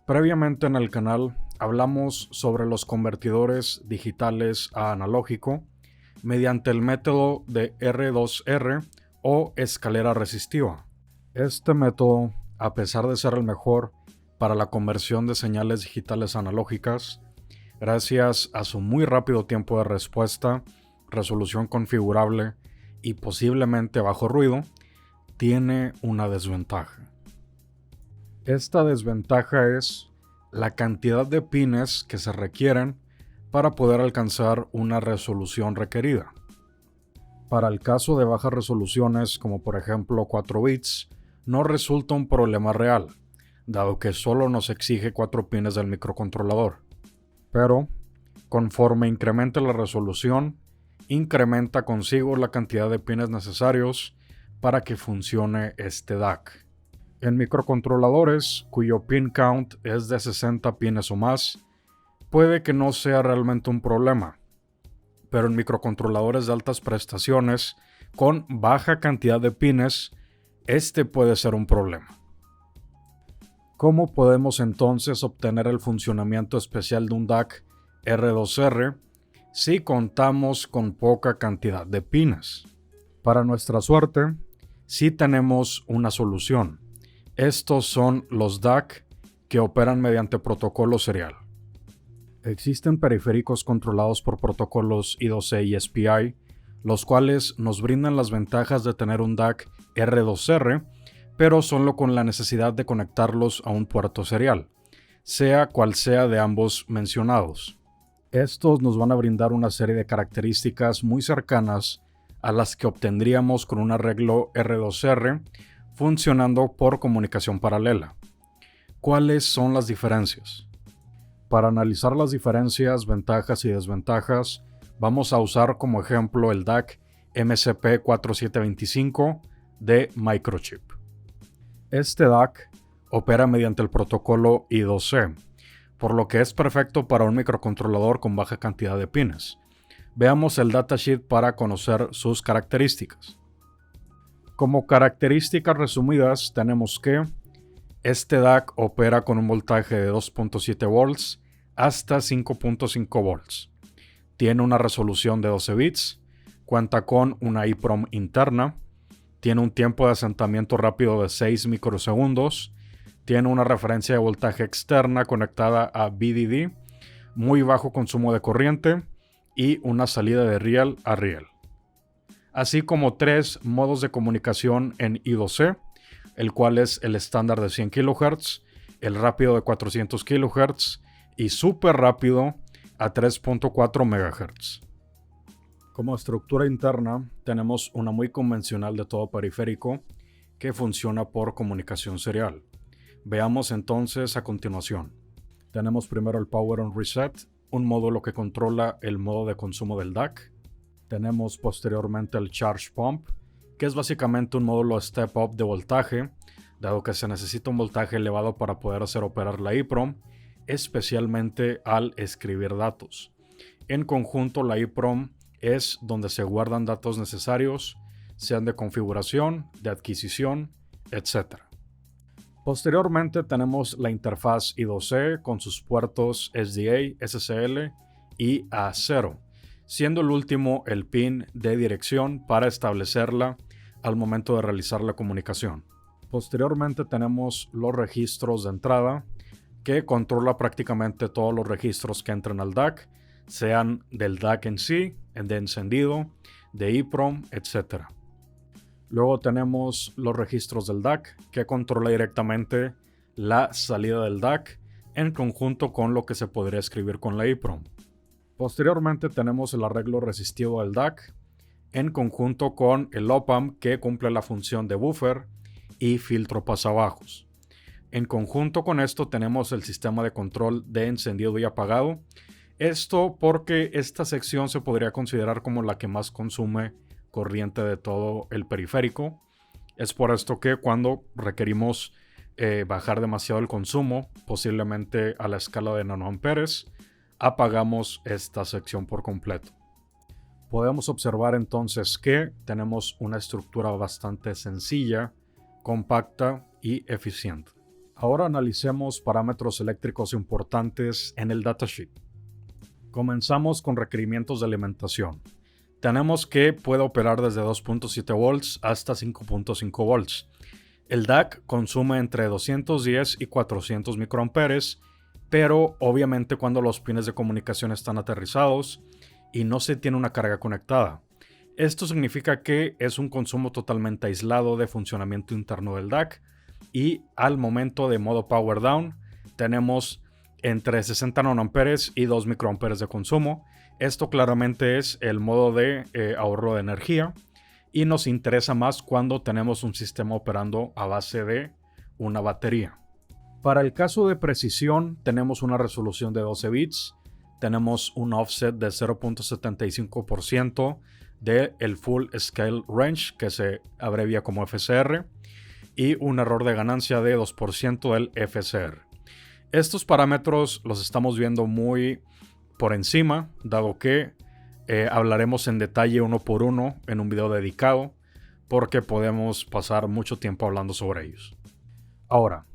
Previamente en el canal hablamos sobre los convertidores digitales a analógico mediante el método de R2R o escalera resistiva. Este método, a pesar de ser el mejor para la conversión de señales digitales analógicas, gracias a su muy rápido tiempo de respuesta, resolución configurable y posiblemente bajo ruido, tiene una desventaja. Esta desventaja es la cantidad de pines que se requieren para poder alcanzar una resolución requerida. Para el caso de bajas resoluciones, como por ejemplo 4 bits, no resulta un problema real, dado que solo nos exige 4 pines del microcontrolador. Pero, conforme incremente la resolución, incrementa consigo la cantidad de pines necesarios para que funcione este DAC. En microcontroladores cuyo pin count es de 60 pines o más, puede que no sea realmente un problema, pero en microcontroladores de altas prestaciones con baja cantidad de pines, este puede ser un problema. ¿Cómo podemos entonces obtener el funcionamiento especial de un DAC R2R si contamos con poca cantidad de pines? Para nuestra suerte, sí tenemos una solución. Estos son los DAC que operan mediante protocolo serial. Existen periféricos controlados por protocolos I2C y SPI, los cuales nos brindan las ventajas de tener un DAC R2R, pero solo con la necesidad de conectarlos a un puerto serial, sea cual sea de ambos mencionados. Estos nos van a brindar una serie de características muy cercanas a las que obtendríamos con un arreglo R2R funcionando por comunicación paralela. ¿Cuáles son las diferencias? Para analizar las diferencias, ventajas y desventajas, vamos a usar como ejemplo el DAC MCP4725 de Microchip. Este DAC opera mediante el protocolo I2C, por lo que es perfecto para un microcontrolador con baja cantidad de pines. Veamos el datasheet para conocer sus características. Como características resumidas tenemos que este DAC opera con un voltaje de 2.7 volts hasta 5.5 volts. Tiene una resolución de 12 bits, cuenta con una EEPROM interna, tiene un tiempo de asentamiento rápido de 6 microsegundos, tiene una referencia de voltaje externa conectada a VDD, muy bajo consumo de corriente y una salida de real a real. Así como 3 modos de comunicación en I2C, el cual es el estándar de 100 kHz, el rápido de 400 kHz y súper rápido a 3.4 MHz. Como estructura interna tenemos una muy convencional de todo periférico que funciona por comunicación serial. Veamos entonces a continuación. Tenemos primero el Power on Reset, un módulo que controla el modo de consumo del DAC. Tenemos posteriormente el Charge Pump, que es básicamente un módulo Step Up de voltaje, dado que se necesita un voltaje elevado para poder hacer operar la EEPROM, especialmente al escribir datos. En conjunto, la EEPROM es donde se guardan datos necesarios, sean de configuración, de adquisición, etc. Posteriormente tenemos la interfaz I2C con sus puertos SDA, SSL y A0, siendo el último el pin de dirección para establecerla al momento de realizar la comunicación. Posteriormente tenemos los registros de entrada, que controla prácticamente todos los registros que entran al DAC, sean del DAC en sí, de encendido, de EEPROM, etc. Luego tenemos los registros del DAC, que controla directamente la salida del DAC en conjunto con lo que se podría escribir con la EEPROM. Posteriormente tenemos el arreglo resistivo del DAC, en conjunto con el op-amp que cumple la función de buffer y filtro pasabajos. En conjunto con esto tenemos el sistema de control de encendido y apagado. Esto porque esta sección se podría considerar como la que más consume corriente de todo el periférico. Es por esto que cuando requerimos bajar demasiado el consumo, posiblemente a la escala de nanoamperes, apagamos esta sección por completo. Podemos observar entonces que tenemos una estructura bastante sencilla, compacta y eficiente. Ahora analicemos parámetros eléctricos importantes en el datasheet. Comenzamos con requerimientos de alimentación. Tenemos que puede operar desde 2.7 volts hasta 5.5 volts. El DAC consume entre 210 y 400 microamperes, pero obviamente cuando los pines de comunicación están aterrizados y no se tiene una carga conectada. Esto significa que es un consumo totalmente aislado de funcionamiento interno del DAC y al momento de modo power down tenemos entre 60 nanoamperes y 2 microamperes de consumo. Esto claramente es el modo de ahorro de energía y nos interesa más cuando tenemos un sistema operando a base de una batería. Para el caso de precisión tenemos una resolución de 12 bits, tenemos un offset de 0.75% del Full Scale Range, que se abrevia como FSR, y un error de ganancia de 2% del FSR. Estos parámetros los estamos viendo muy por encima, dado que hablaremos en detalle uno por uno en un video dedicado, porque podemos pasar mucho tiempo hablando sobre ellos. Ahora,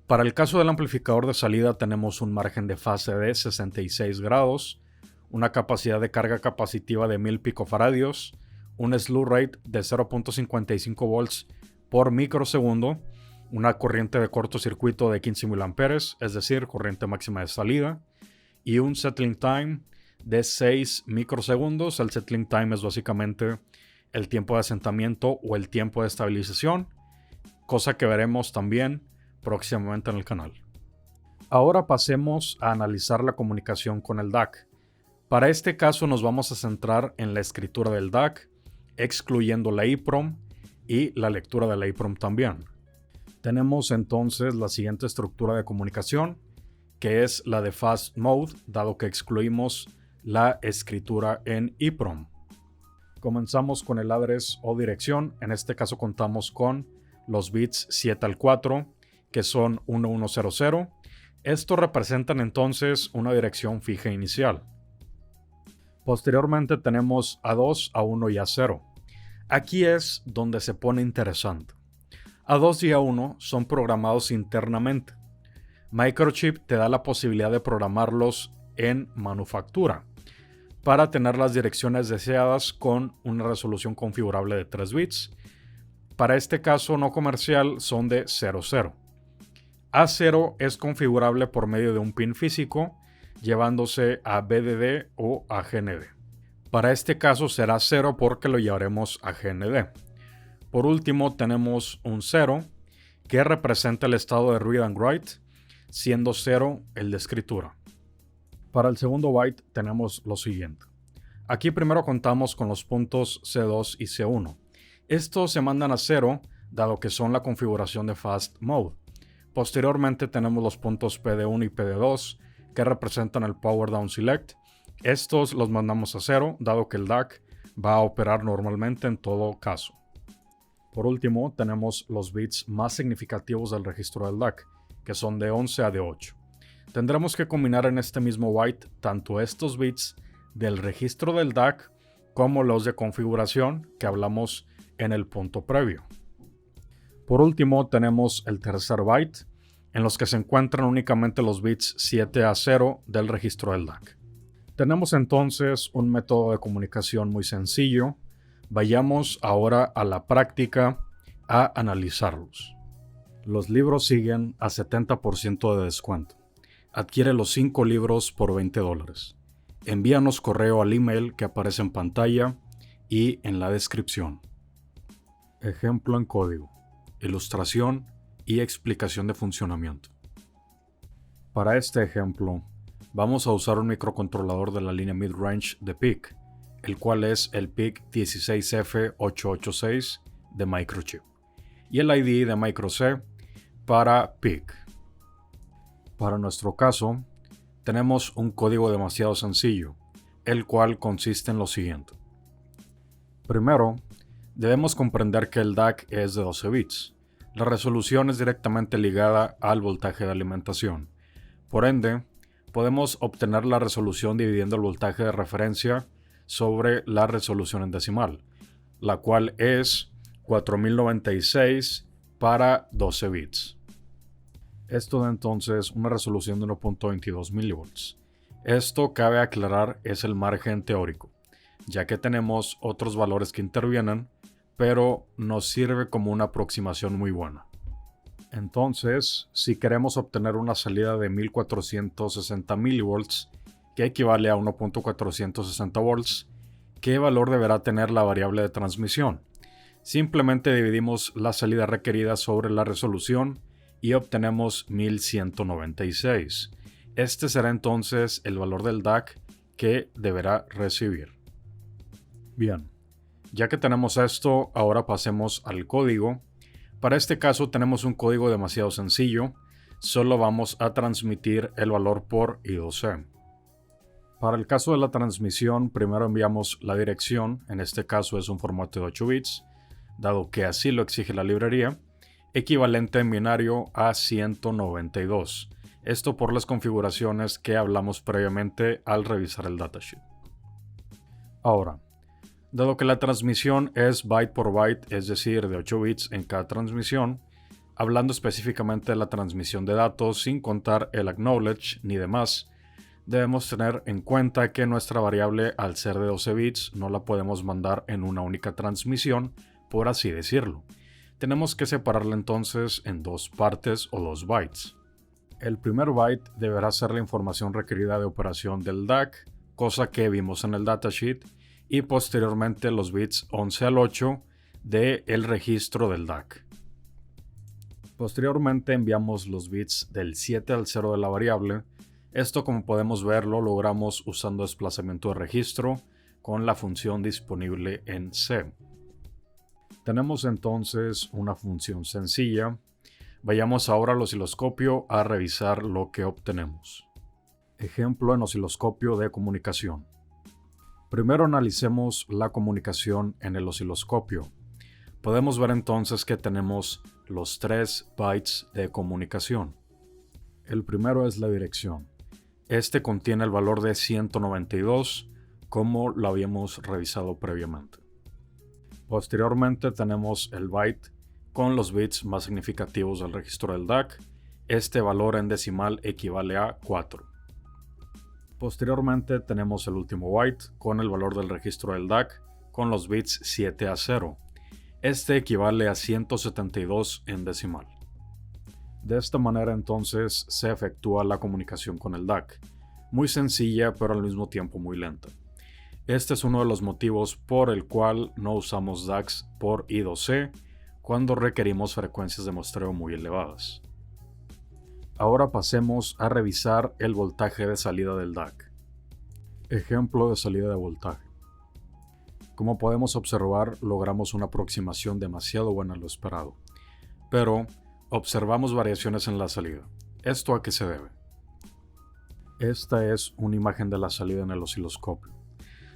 para el caso del amplificador de salida tenemos un margen de fase de 66 grados, una capacidad de carga capacitiva de 1000 picofaradios, un slew rate de 0.55 volts por microsegundo, una corriente de cortocircuito de 15 mA, es decir, corriente máxima de salida, y un settling time de 6 microsegundos. El settling time es básicamente el tiempo de asentamiento o el tiempo de estabilización, cosa que veremos también próximamente en el canal. Ahora pasemos a analizar la comunicación con el DAC. Para este caso nos vamos a centrar en la escritura del DAC, excluyendo la EEPROM y la lectura de la EEPROM también. Tenemos entonces la siguiente estructura de comunicación, que es la de Fast Mode, dado que excluimos la escritura en EEPROM. Comenzamos con el address o dirección. En este caso contamos con los bits 7 al 4, que son 1100. Estos representan entonces una dirección fija inicial. Posteriormente tenemos A2, A1 y A0. Aquí es donde se pone interesante. A2 y A1 son programados internamente. Microchip te da la posibilidad de programarlos en manufactura para tener las direcciones deseadas con una resolución configurable de 3 bits. Para este caso no comercial son de 00. A0 es configurable por medio de un pin físico, llevándose a BDD o a GND. Para este caso será 0 porque lo llevaremos a GND. Por último tenemos un 0 que representa el estado de read and write, siendo 0 el de escritura. Para el segundo byte tenemos lo siguiente. Aquí primero contamos con los puntos C2 y C1. Estos se mandan a 0 dado que son la configuración de Fast Mode. Posteriormente tenemos los puntos PD1 y PD2 que representan el Power Down Select. Estos los mandamos a 0 dado que el DAC va a operar normalmente en todo caso. Por último tenemos los bits más significativos del registro del DAC, que son de 11 a de 8. Tendremos que combinar en este mismo byte tanto estos bits del registro del DAC como los de configuración que hablamos en el punto previo. Por último tenemos el tercer byte, en los que se encuentran únicamente los bits 7 a 0 del registro del DAC. Tenemos entonces un método de comunicación muy sencillo. Vayamos ahora a la práctica a analizarlos. Los libros siguen a 70% de descuento. Adquiere los 5 libros por $20. Envíanos correo al email que aparece en pantalla y en la descripción. Ejemplo en código, ilustración y explicación de funcionamiento. Para este ejemplo, vamos a usar un microcontrolador de la línea Midrange de PIC, el cual es el PIC 16F886 de Microchip, y el ID de MicroC para PIC. Para nuestro caso, tenemos un código demasiado sencillo, el cual consiste en lo siguiente. Primero, debemos comprender que el DAC es de 12 bits. La resolución es directamente ligada al voltaje de alimentación. Por ende, podemos obtener la resolución dividiendo el voltaje de referencia sobre la resolución en decimal, la cual es 4096 para 12 bits. Esto da entonces una resolución de 1.22 mV. Esto, cabe aclarar, es el margen teórico, ya que tenemos otros valores que intervienen, pero nos sirve como una aproximación muy buena. Entonces, si queremos obtener una salida de 1460 mV, que equivale a 1.460 volts, ¿qué valor deberá tener la variable de transmisión? Simplemente dividimos la salida requerida sobre la resolución y obtenemos 1196. Este será entonces el valor del DAC que deberá recibir. Bien, ya que tenemos esto, ahora pasemos al código. Para este caso tenemos un código demasiado sencillo, solo vamos a transmitir el valor por I2C. Para el caso de la transmisión, primero enviamos la dirección, en este caso es un formato de 8 bits, dado que así lo exige la librería, equivalente en binario a 192. Esto por las configuraciones que hablamos previamente al revisar el datasheet. Ahora, dado que la transmisión es byte por byte, es decir, de 8 bits en cada transmisión, hablando específicamente de la transmisión de datos sin contar el acknowledge ni demás, debemos tener en cuenta que nuestra variable, al ser de 12 bits, no la podemos mandar en una única transmisión, por así decirlo. Tenemos que separarla entonces en dos partes o 2 bytes. El primer byte deberá ser la información requerida de operación del DAC, cosa que vimos en el datasheet, y posteriormente los bits 11 al 8 del registro del DAC. Posteriormente enviamos los bits del 7 al 0 de la variable. Esto, como podemos ver, lo logramos usando desplazamiento de registro con la función disponible en C. Tenemos entonces una función sencilla. Vayamos ahora al osciloscopio a revisar lo que obtenemos. Ejemplo en osciloscopio de comunicación. Primero analicemos la comunicación en el osciloscopio. Podemos ver entonces que tenemos los 3 bytes de comunicación. El primero es la dirección. Este contiene el valor de 192, como lo habíamos revisado previamente. Posteriormente tenemos el byte con los bits más significativos del registro del DAC. Este valor en decimal equivale a 4. Posteriormente tenemos el último byte con el valor del registro del DAC con los bits 7 a 0. Este equivale a 172 en decimal. De esta manera entonces se efectúa la comunicación con el DAC. Muy sencilla, pero al mismo tiempo muy lenta. Este es uno de los motivos por el cual no usamos DACs por I2C cuando requerimos frecuencias de muestreo muy elevadas. Ahora pasemos a revisar el voltaje de salida del DAC. Ejemplo de salida de voltaje. Como podemos observar, logramos una aproximación demasiado buena a lo esperado, pero observamos variaciones en la salida. ¿Esto a qué se debe? Esta es una imagen de la salida en el osciloscopio.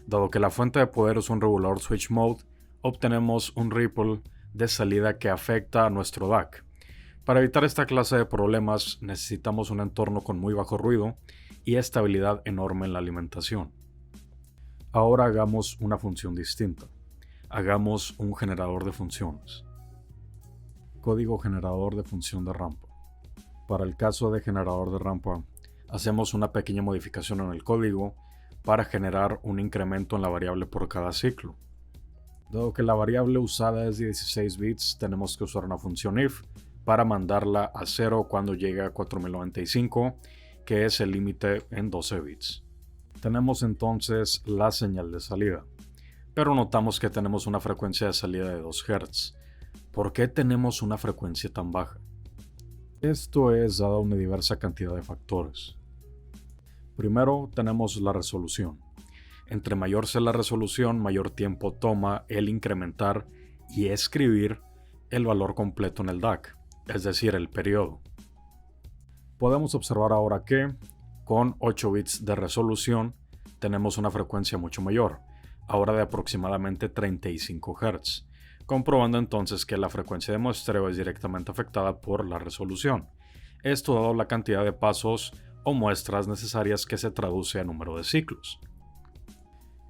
Dado que la fuente de poder es un regulador switch mode, obtenemos un ripple de salida que afecta a nuestro DAC. Para evitar esta clase de problemas necesitamos un entorno con muy bajo ruido y estabilidad enorme en la alimentación. Ahora hagamos una función distinta. Hagamos un generador de funciones. Código generador de función de rampa. Para el caso de generador de rampa, hacemos una pequeña modificación en el código para generar un incremento en la variable por cada ciclo. Dado que la variable usada es de 16 bits, tenemos que usar una función if para mandarla a 0 cuando llegue a 4095, que es el límite en 12 bits. Tenemos entonces la señal de salida, pero notamos que tenemos una frecuencia de salida de 2 Hz. ¿Por qué tenemos una frecuencia tan baja? Esto es dado a una diversa cantidad de factores. Primero tenemos la resolución. Entre mayor sea la resolución, mayor tiempo toma el incrementar y escribir el valor completo en el DAC, es decir, el periodo. Podemos observar ahora que, con 8 bits de resolución, tenemos una frecuencia mucho mayor, ahora de aproximadamente 35 Hz, comprobando entonces que la frecuencia de muestreo es directamente afectada por la resolución. Esto dado la cantidad de pasos o muestras necesarias que se traduce a número de ciclos.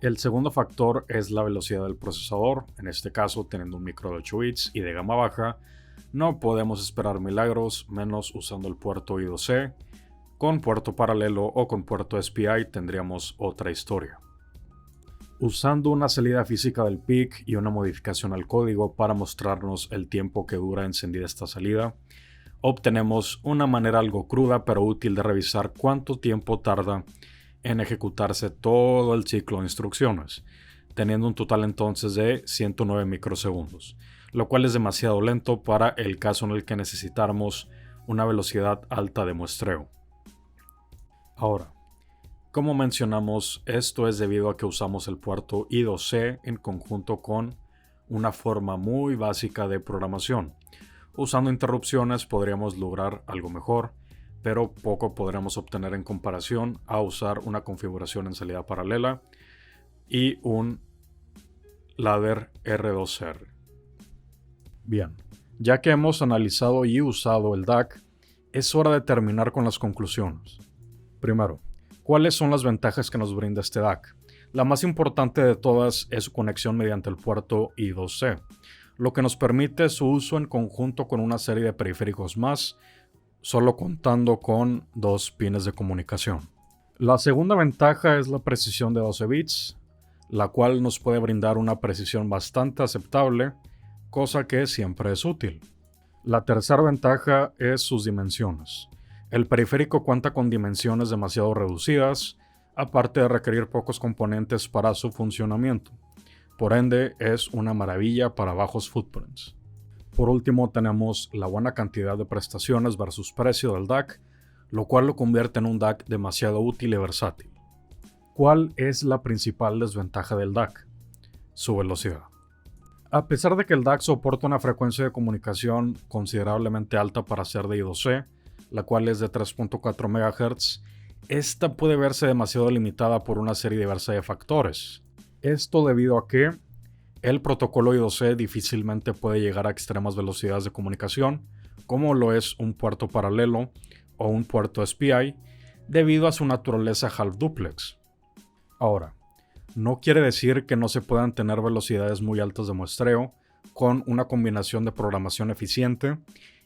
El segundo factor es la velocidad del procesador, en este caso teniendo un micro de 8 bits y de gama baja, No podemos esperar milagros, menos usando el puerto I2C. Con puerto paralelo o con puerto SPI tendríamos otra historia. Usando una salida física del PIC y una modificación al código para mostrarnos el tiempo que dura encendida esta salida, obtenemos una manera algo cruda pero útil de revisar cuánto tiempo tarda en ejecutarse todo el ciclo de instrucciones, teniendo un total entonces de 109 microsegundos, lo cual es demasiado lento para el caso en el que necesitáramos una velocidad alta de muestreo. Ahora, como mencionamos, esto es debido a que usamos el puerto I2C en conjunto con una forma muy básica de programación. Usando interrupciones podríamos lograr algo mejor, pero poco podremos obtener en comparación a usar una configuración en salida paralela y un ladder R2R. Bien, ya que hemos analizado y usado el DAC, es hora de terminar con las conclusiones. Primero, ¿cuáles son las ventajas que nos brinda este DAC? La más importante de todas es su conexión mediante el puerto I2C, lo que nos permite su uso en conjunto con una serie de periféricos más, solo contando con 2 pines de comunicación. La segunda ventaja es la precisión de 12 bits, la cual nos puede brindar una precisión bastante aceptable, cosa que siempre es útil. La tercera ventaja es sus dimensiones. El periférico cuenta con dimensiones demasiado reducidas, aparte de requerir pocos componentes para su funcionamiento. Por ende, es una maravilla para bajos footprints. Por último, tenemos la buena cantidad de prestaciones versus precio del DAC, lo cual lo convierte en un DAC demasiado útil y versátil. ¿Cuál es la principal desventaja del DAC? Su velocidad. A pesar de que el DAC soporta una frecuencia de comunicación considerablemente alta para ser de I2C, la cual es de 3.4 MHz, esta puede verse demasiado limitada por una serie diversa de factores. Esto debido a que el protocolo I2C difícilmente puede llegar a extremas velocidades de comunicación, como lo es un puerto paralelo o un puerto SPI, debido a su naturaleza half duplex. Ahora, no quiere decir que no se puedan tener velocidades muy altas de muestreo con una combinación de programación eficiente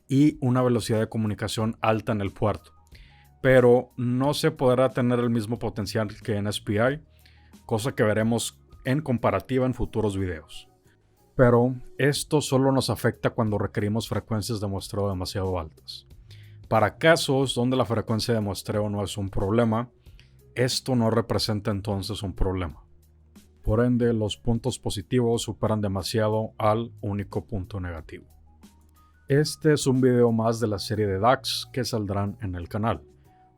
y una velocidad de comunicación alta en el puerto, pero no se podrá tener el mismo potencial que en SPI, cosa que veremos en comparativa en futuros videos. Pero esto solo nos afecta cuando requerimos frecuencias de muestreo demasiado altas. Para casos donde la frecuencia de muestreo no es un problema, esto no representa entonces un problema. Por ende, los puntos positivos superan demasiado al único punto negativo. Este es un video más de la serie de DACs que saldrán en el canal.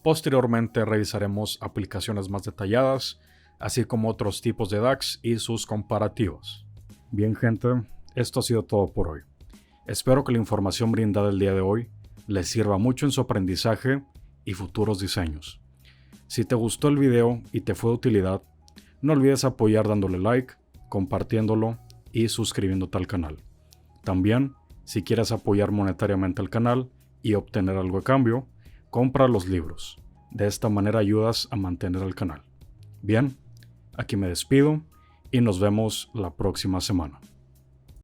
Posteriormente revisaremos aplicaciones más detalladas, así como otros tipos de DACs y sus comparativas. Bien gente, esto ha sido todo por hoy. Espero que la información brindada el día de hoy les sirva mucho en su aprendizaje y futuros diseños. Si te gustó el video y te fue de utilidad, no olvides apoyar dándole like, compartiéndolo y suscribiéndote al canal. También, si quieres apoyar monetariamente al canal y obtener algo a cambio, compra los libros. De esta manera ayudas a mantener el canal. Bien, aquí me despido y nos vemos la próxima semana.